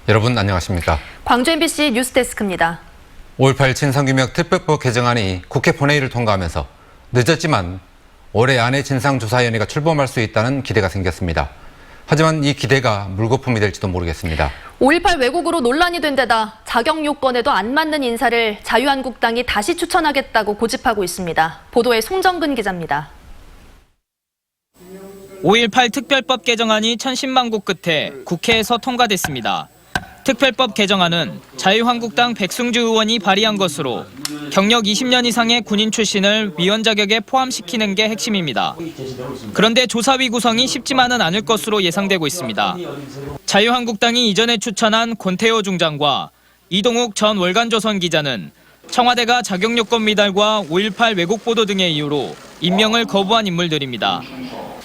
여러분 안녕하십니까? 광주 MBC 뉴스데스크입니다. 5.18 진상규명 특별법 개정안이 국회 본회의를 통과하면서 늦었지만 올해 안에 진상조사위원회가 출범할 수 있다는 기대가 생겼습니다. 하지만 이 기대가 물거품이 될지도 모르겠습니다. 5.18 왜곡으로 논란이 된 데다 자격 요건에도 안 맞는 인사를 자유한국당이 다시 추천하겠다고 고집하고 있습니다. 보도에 송정근 기자입니다. 5.18 특별법 개정안이 천신만고 끝에 국회에서 통과됐습니다. 특별법 개정안은 자유한국당 백승주 의원이 발의한 것으로 경력 20년 이상의 군인 출신을 위원 자격에 포함시키는 게 핵심입니다. 그런데 조사위 구성이 쉽지만은 않을 것으로 예상되고 있습니다. 자유한국당이 이전에 추천한 권태호 중장과 이동욱 전 월간조선 기자는 청와대가 자격요건 미달과 5.18 왜곡 보도 등의 이유로 임명을 거부한 인물들입니다.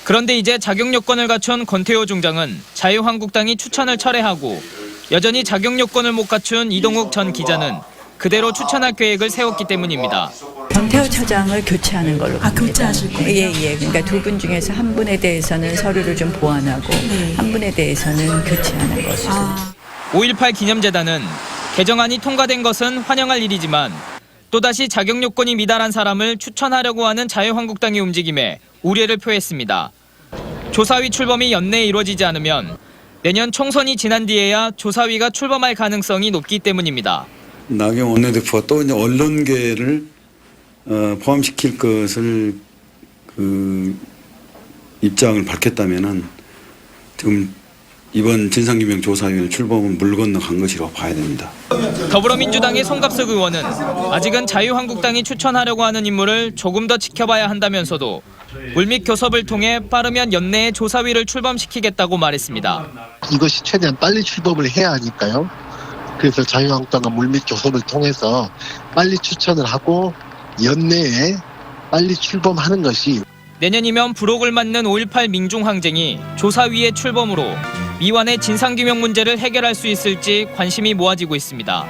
그런데 이제 자격요건을 갖춘 권태호 중장은 자유한국당이 추천을 철회하고 여전히 자격요건을 못 갖춘 이동욱 전 기자는 그대로 추천할 계획을 세웠기 때문입니다. 권태호 차장을 교체하는 걸로. 교체하실 거예요? 예. 그러니까 두 분 중에서 한 분에 대해서는 서류를 좀 보완하고 한 분에 대해서는 교체하는 것으로. 5.18 기념재단은 개정안이 통과된 것은 환영할 일이지만 또다시 자격요건이 미달한 사람을 추천하려고 하는 자유한국당의 움직임에 우려를 표했습니다. 조사위 출범이 연내에 이루어지지 않으면 내년 총선이 지난 뒤에야 조사위가 출범할 가능성이 높기 때문입니다. 나경원 원내대표가 또 이제 언론계를 포함시킬 것을 입장을 밝혔다면은 지금 이번 진상규명조사위원회 출범은 물 건너간 것이라고 봐야 됩니다. 더불어민주당의 송갑석 의원은 아직은 자유한국당이 추천하려고 하는 인물을 조금 더 지켜봐야 한다면서도 물밑 교섭을 통해 빠르면 연내에 조사위를 출범시키겠다고 말했습니다. 이것이 최대한 빨리 출범을 해야 하니까요. 그래서 자유한국당과 물밑 교섭을 통해서 빨리 추천을 하고 연내에 빨리 출범하는 것이. 내년이면 불혹을 맞는 5.18 민중항쟁이 조사위의 출범으로 미완의 진상규명 문제를 해결할 수 있을지 관심이 모아지고 있습니다.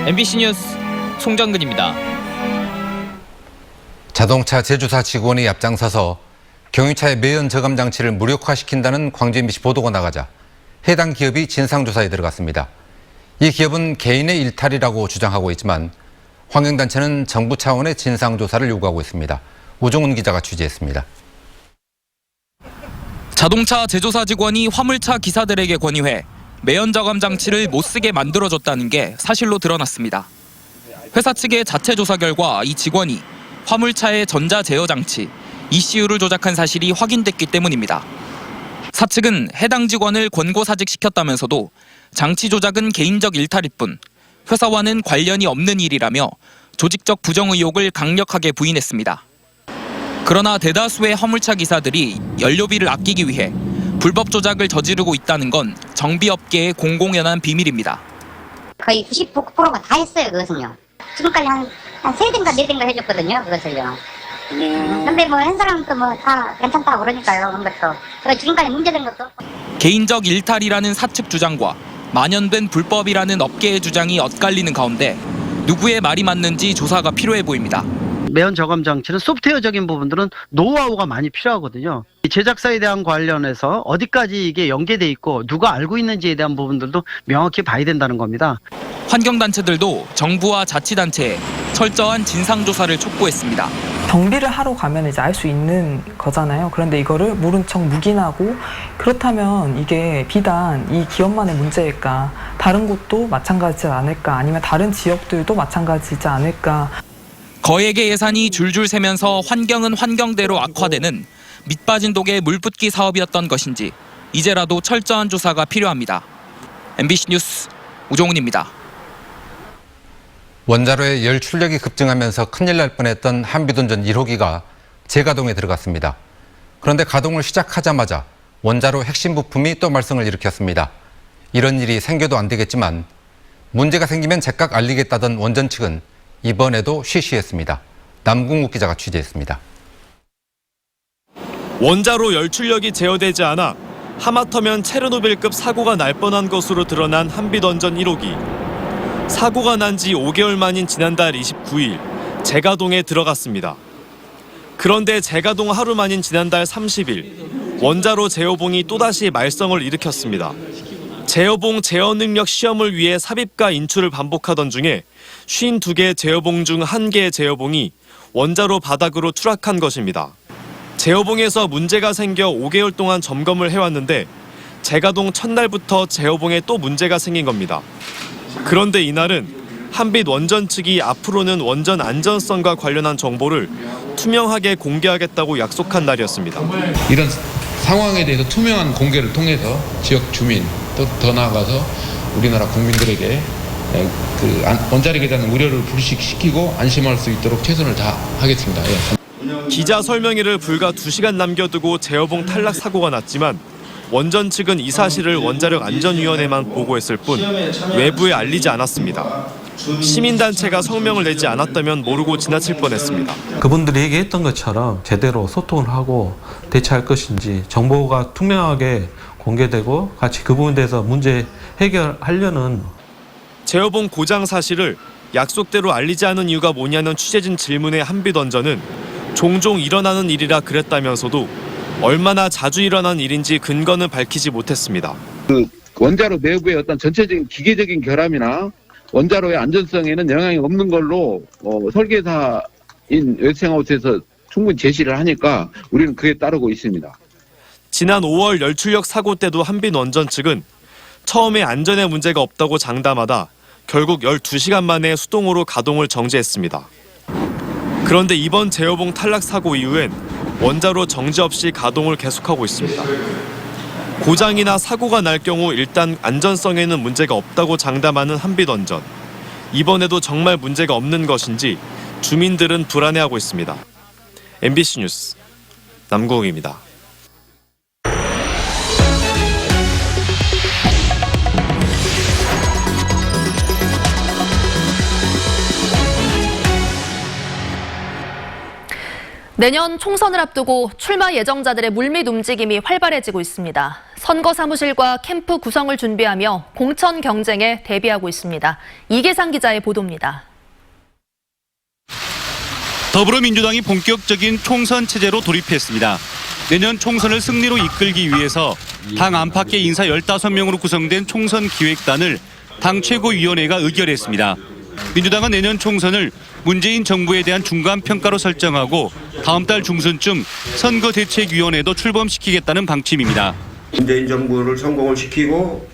MBC 뉴스 송정근입니다. 자동차 제조사 직원이 앞장서서 경유차의 매연 저감 장치를 무력화시킨다는 광주 MBC 보도가 나가자 해당 기업이 진상조사에 들어갔습니다. 이 기업은 개인의 일탈이라고 주장하고 있지만 환경단체는 정부 차원의 진상조사를 요구하고 있습니다. 우종훈 기자가 취재했습니다. 자동차 제조사 직원이 화물차 기사들에게 권유해 매연 저감 장치를 못 쓰게 만들어줬다는 게 사실로 드러났습니다. 회사 측의 자체 조사 결과 이 직원이 화물차의 전자 제어 장치 ECU를 조작한 사실이 확인됐기 때문입니다. 사측은 해당 직원을 권고사직시켰다면서도 장치 조작은 개인적 일탈일 뿐 회사와는 관련이 없는 일이라며 조직적 부정 의혹을 강력하게 부인했습니다. 그러나 대다수의 화물차 기사들이 연료비를 아끼기 위해 불법 조작을 저지르고 있다는 건 정비업계의 공공연한 비밀입니다. 거의 99%가 다 했어요, 그것은요. 지금까지 한 3대인가 4대인가 해줬거든요, 그것을요. 근데 뭐 한 사람도 뭐 다 괜찮다고 그러니까요, 그런 것도. 지금까지 문제된 것도. 개인적 일탈이라는 사측 주장과 만연된 불법이라는 업계의 주장이 엇갈리는 가운데 누구의 말이 맞는지 조사가 필요해 보입니다. 매연 저감 장치는 소프트웨어적인 부분들은 노하우가 많이 필요하거든요. 제작사에 대한 관련해서 어디까지 이게 연계돼 있고 누가 알고 있는지에 대한 부분들도 명확히 봐야 된다는 겁니다. 환경단체들도 정부와 자치단체에 철저한 진상조사를 촉구했습니다. 정비를 하러 가면 이제 알 수 있는 거잖아요. 그런데 이거를 모른 척 묵인하고 그렇다면 이게 비단 이 기업만의 문제일까? 다른 곳도 마찬가지지 않을까? 아니면 다른 지역들도 마찬가지지 않을까? 거액의 예산이 줄줄 새면서 환경은 환경대로 악화되는 밑빠진 독의 물붓기 사업이었던 것인지 이제라도 철저한 조사가 필요합니다. MBC 뉴스 우종훈입니다. 원자로의 열 출력이 급증하면서 큰일 날 뻔했던 한비돈전 1호기가 재가동에 들어갔습니다. 그런데 가동을 시작하자마자 원자로 핵심 부품이 또 말썽을 일으켰습니다. 이런 일이 생겨도 안 되겠지만 문제가 생기면 즉각 알리겠다던 원전 측은 이번에도 쉬쉬했습니다. 남궁욱 기자가 취재했습니다. 원자로 열출력이 제어되지 않아 하마터면 체르노빌급 사고가 날 뻔한 것으로 드러난 한비던전 1호기. 사고가 난 지 5개월 만인 지난달 29일 재가동에 들어갔습니다. 그런데 재가동 하루 만인 지난달 30일 원자로 제어봉이 또다시 말썽을 일으켰습니다. 제어봉 제어 능력 시험을 위해 삽입과 인출을 반복하던 중에 52개 제어봉 중 1개의 제어봉이 원자로 바닥으로 추락한 것입니다. 제어봉에서 문제가 생겨 5개월 동안 점검을 해왔는데 재가동 첫날부터 제어봉에 또 문제가 생긴 겁니다. 그런데 이날은 한빛 원전 측이 앞으로는 원전 안전성과 관련한 정보를 투명하게 공개하겠다고 약속한 날이었습니다. 이런 상황에 대해서 투명한 공개를 통해서 지역 주민 또 더 나아가서 우리나라 국민들에게 원자력에 대한 우려를 불식시키고 안심할 수 있도록 최선을 다하겠습니다. 예. 기자 설명회를 불과 2시간 남겨두고 제어봉 탈락 사고가 났지만 원전 측은 이 사실을 원자력 안전위원회만 보고했을 뿐 외부에 알리지 않았습니다. 시민단체가 성명을 내지 않았다면 모르고 지나칠 뻔했습니다. 그분들이 얘기했던 것처럼 제대로 소통을 하고 대처할 것인지 정보가 투명하게 공개되고 같이 그 부분에 대해서 문제 해결하려는 제어봉 고장 사실을 약속대로 알리지 않은 이유가 뭐냐는 취재진 질문에 한빛원전은 종종 일어나는 일이라 그랬다면서도 얼마나 자주 일어난 일인지 근거는 밝히지 못했습니다. 그 원자로 내부의 어떤 전체적인 기계적인 결함이나 원자로의 안전성에는 영향이 없는 걸로 설계사인 웨스팅하우스에서 충분히 제시를 하니까 우리는 그에 따르고 있습니다. 지난 5월 열출력 사고 때도 한빛원전 측은 처음에 안전에 문제가 없다고 장담하다 결국 12시간 만에 수동으로 가동을 정지했습니다. 그런데 이번 제어봉 탈락 사고 이후엔 원자로 정지 없이 가동을 계속하고 있습니다. 고장이나 사고가 날 경우 일단 안전성에는 문제가 없다고 장담하는 한빛원전. 이번에도 정말 문제가 없는 것인지 주민들은 불안해하고 있습니다. MBC 뉴스 남궁욱입니다. 내년 총선을 앞두고 출마 예정자들의 물밑 움직임이 활발해지고 있습니다. 선거 사무실과 캠프 구성을 준비하며 공천 경쟁에 대비하고 있습니다. 이계상 기자의 보도입니다. 더불어민주당이 본격적인 총선 체제로 돌입했습니다. 내년 총선을 승리로 이끌기 위해서 당 안팎의 인사 15명으로 구성된 총선 기획단을 당 최고위원회가 의결했습니다. 민주당은 내년 총선을 문재인 정부에 대한 중간 평가로 설정하고 다음 달 중순쯤 선거대책위원회도 출범시키겠다는 방침입니다. 문재인 정부를 성공을 시키고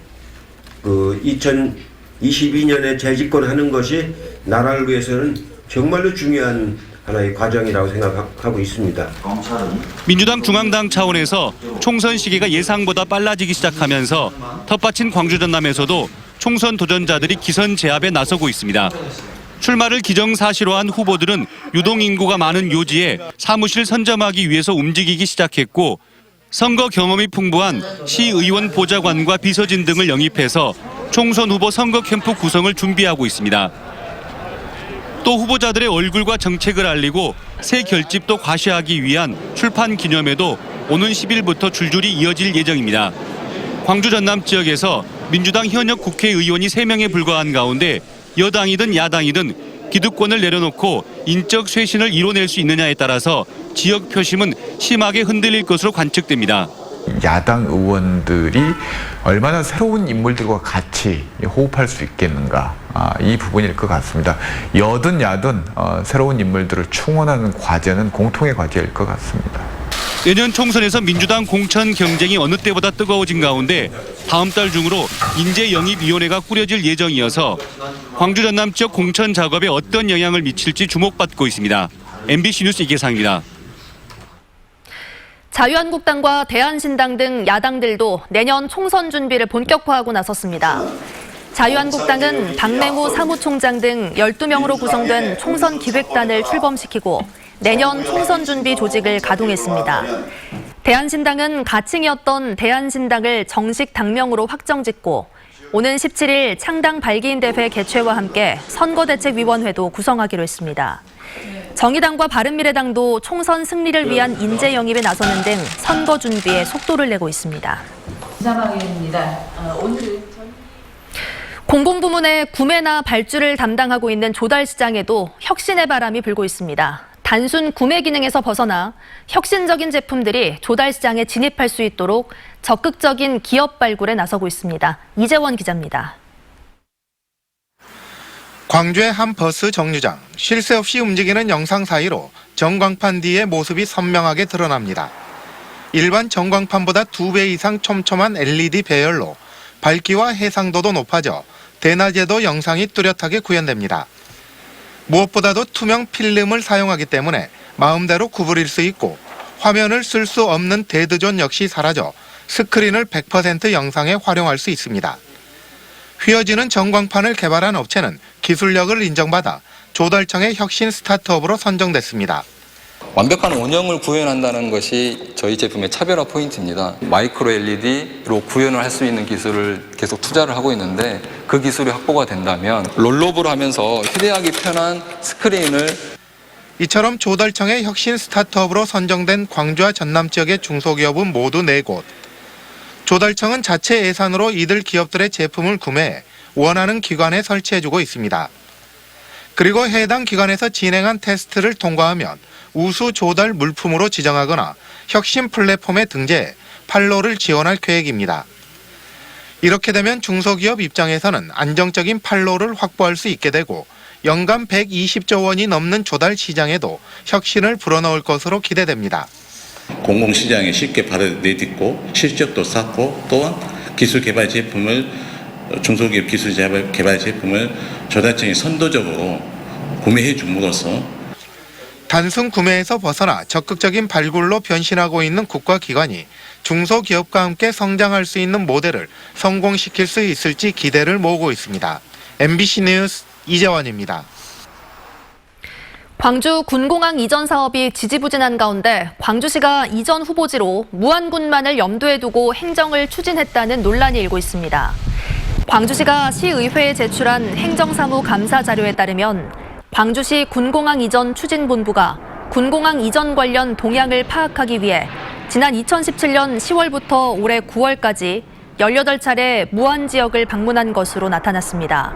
2022년에 재집권하는 것이 나라를 위해서는 정말로 중요한 하나의 과정이라고 생각하고 있습니다. 민주당 중앙당 차원에서 총선 시기가 예상보다 빨라지기 시작하면서 텃밭인 광주 전남에서도 총선 도전자들이 기선 제압에 나서고 있습니다. 출마를 기정사실화한 후보들은 유동인구가 많은 요지에 사무실 선점하기 위해서 움직이기 시작했고 선거 경험이 풍부한 시의원 보좌관과 비서진 등을 영입해서 총선 후보 선거 캠프 구성을 준비하고 있습니다. 또 후보자들의 얼굴과 정책을 알리고 새 결집도 과시하기 위한 출판 기념회도 오는 10일부터 줄줄이 이어질 예정입니다. 광주 전남 지역에서 민주당 현역 국회의원이 3명에 불과한 가운데 여당이든 야당이든 기득권을 내려놓고 인적 쇄신을 이뤄낼 수 있느냐에 따라서 지역 표심은 심하게 흔들릴 것으로 관측됩니다. 야당 의원들이 얼마나 새로운 인물들과 같이 호흡할 수 있겠는가, 이 부분일 것 같습니다. 여든 야든 새로운 인물들을 충원하는 과제는 공통의 과제일 것 같습니다. 내년 총선에서 민주당 공천 경쟁이 어느 때보다 뜨거워진 가운데 다음 달 중으로 인재영입위원회가 꾸려질 예정이어서 광주 전남 지역 공천 작업에 어떤 영향을 미칠지 주목받고 있습니다. MBC 뉴스 이계상입니다. 자유한국당과 대한신당 등 야당들도 내년 총선 준비를 본격화하고 나섰습니다. 자유한국당은 박맹호 사무총장 등 12명으로 구성된 총선 기획단을 출범시키고 내년 총선 준비 조직을 가동했습니다. 대한신당은 가칭이었던 대한신당을 정식 당명으로 확정짓고 오는 17일 창당 발기인 대회 개최와 함께 선거대책위원회도 구성하기로 했습니다. 정의당과 바른미래당도 총선 승리를 위한 인재 영입에 나서는 등 선거 준비에 속도를 내고 있습니다. 이사방입니다. 오늘은 공공부문의 구매나 발주를 담당하고 있는 조달시장에도 혁신의 바람이 불고 있습니다. 단순 구매 기능에서 벗어나 혁신적인 제품들이 조달 시장에 진입할 수 있도록 적극적인 기업 발굴에 나서고 있습니다. 이재원 기자입니다. 광주의 한 버스 정류장, 쉴 새 없이 움직이는 영상 사이로 전광판 뒤의 모습이 선명하게 드러납니다. 일반 전광판보다 2배 이상 촘촘한 LED 배열로 밝기와 해상도도 높아져 대낮에도 영상이 뚜렷하게 구현됩니다. 무엇보다도 투명 필름을 사용하기 때문에 마음대로 구부릴 수 있고 화면을 쓸 수 없는 데드존 역시 사라져 스크린을 100% 영상에 활용할 수 있습니다. 휘어지는 전광판을 개발한 업체는 기술력을 인정받아 조달청의 혁신 스타트업으로 선정됐습니다. 완벽한 원형을 구현한다는 것이 저희 제품의 차별화 포인트입니다. 마이크로 LED로 구현을 할 수 있는 기술을 계속 투자를 하고 있는데 그 기술이 확보가 된다면 롤러브로 하면서 휴대하기 편한 스크린을 이처럼 조달청의 혁신 스타트업으로 선정된 광주와 전남 지역의 중소기업은 모두 4곳. 조달청은 자체 예산으로 이들 기업들의 제품을 구매해 원하는 기관에 설치해주고 있습니다. 그리고 해당 기관에서 진행한 테스트를 통과하면 우수 조달 물품으로 지정하거나 혁신 플랫폼에 등재해 판로를 지원할 계획입니다. 이렇게 되면 중소기업 입장에서는 안정적인 판로를 확보할 수 있게 되고 연간 120조 원이 넘는 조달 시장에도 혁신을 불어넣을 것으로 기대됩니다. 공공시장에 쉽게 받아들이고 실적도 쌓고 또한 기술 개발 제품을 중소기업 기술 개발 제품을 조달청이 선도적으로 구매해 줌으로써 단순 구매에서 벗어나 적극적인 발굴로 변신하고 있는 국가기관이 중소기업과 함께 성장할 수 있는 모델을 성공시킬 수 있을지 기대를 모으고 있습니다. MBC 뉴스 이재원입니다. 광주 군공항 이전 사업이 지지부진한 가운데 광주시가 이전 후보지로 무안군만을 염두에 두고 행정을 추진했다는 논란이 일고 있습니다. 광주시가 시의회에 제출한 행정사무 감사 자료에 따르면 광주시 군공항 이전 추진본부가 군공항 이전 관련 동향을 파악하기 위해 지난 2017년 10월부터 올해 9월까지 18차례 무안 지역을 방문한 것으로 나타났습니다.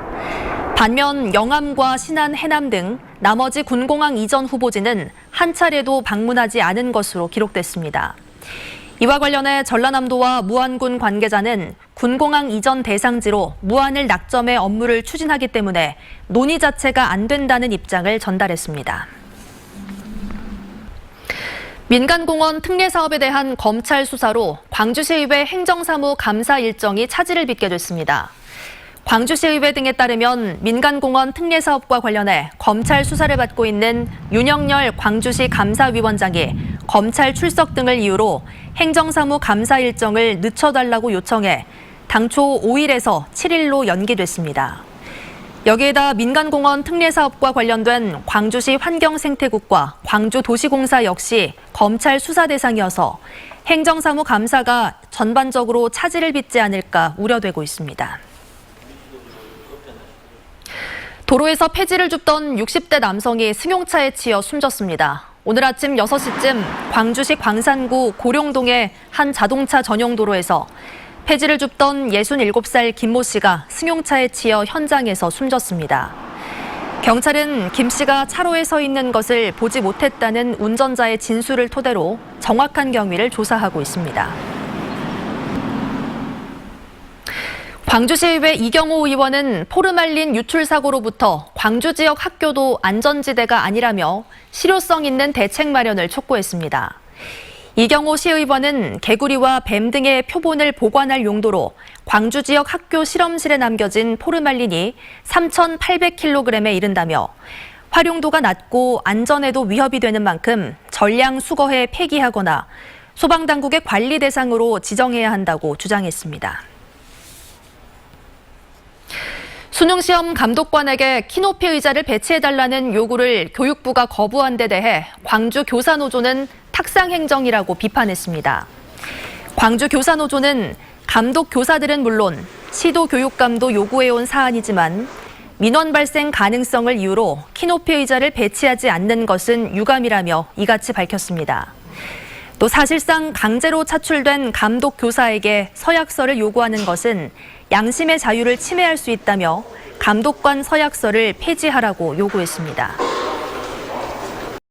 반면 영암과 신안, 해남 등 나머지 군공항 이전 후보지는 한 차례도 방문하지 않은 것으로 기록됐습니다. 이와 관련해 전라남도와 무안군 관계자는 군공항 이전 대상지로 무안을 낙점해 업무를 추진하기 때문에 논의 자체가 안 된다는 입장을 전달했습니다. 민간공원 특례 사업에 대한 검찰 수사로 광주시의회 행정사무 감사 일정이 차질을 빚게 됐습니다. 광주시의회 등에 따르면 민간공원 특례 사업과 관련해 검찰 수사를 받고 있는 윤영열 광주시 감사위원장이 검찰 출석 등을 이유로 행정사무 감사 일정을 늦춰달라고 요청해 당초 5일에서 7일로 연기됐습니다. 여기에다 민간공원 특례 사업과 관련된 광주시 환경생태국과 광주도시공사 역시 검찰 수사 대상이어서 행정사무 감사가 전반적으로 차질을 빚지 않을까 우려되고 있습니다. 도로에서 폐지를 줍던 60대 남성이 승용차에 치여 숨졌습니다. 오늘 아침 6시쯤 광주시 광산구 고룡동의 한 자동차 전용 도로에서 폐지를 줍던 67살 김모 씨가 승용차에 치여 현장에서 숨졌습니다. 경찰은 김 씨가 차로에 서 있는 것을 보지 못했다는 운전자의 진술을 토대로 정확한 경위를 조사하고 있습니다. 광주시의회 이경호 의원은 포르말린 유출 사고로부터 광주 지역 학교도 안전지대가 아니라며 실효성 있는 대책 마련을 촉구했습니다. 이경호 시의원은 개구리와 뱀 등의 표본을 보관할 용도로 광주 지역 학교 실험실에 남겨진 포르말린이 3,800kg에 이른다며 활용도가 낮고 안전에도 위협이 되는 만큼 전량 수거해 폐기하거나 소방당국의 관리 대상으로 지정해야 한다고 주장했습니다. 수능시험 감독관에게 키높이 의자를 배치해달라는 요구를 교육부가 거부한 데 대해 광주 교사노조는 탁상행정이라고 비판했습니다. 광주 교사노조는 감독 교사들은 물론 시도 교육감도 요구해온 사안이지만 민원 발생 가능성을 이유로 키높이 의자를 배치하지 않는 것은 유감이라며 이같이 밝혔습니다. 또 사실상 강제로 차출된 감독 교사에게 서약서를 요구하는 것은 양심의 자유를 침해할 수 있다며 감독관 서약서를 폐지하라고 요구했습니다.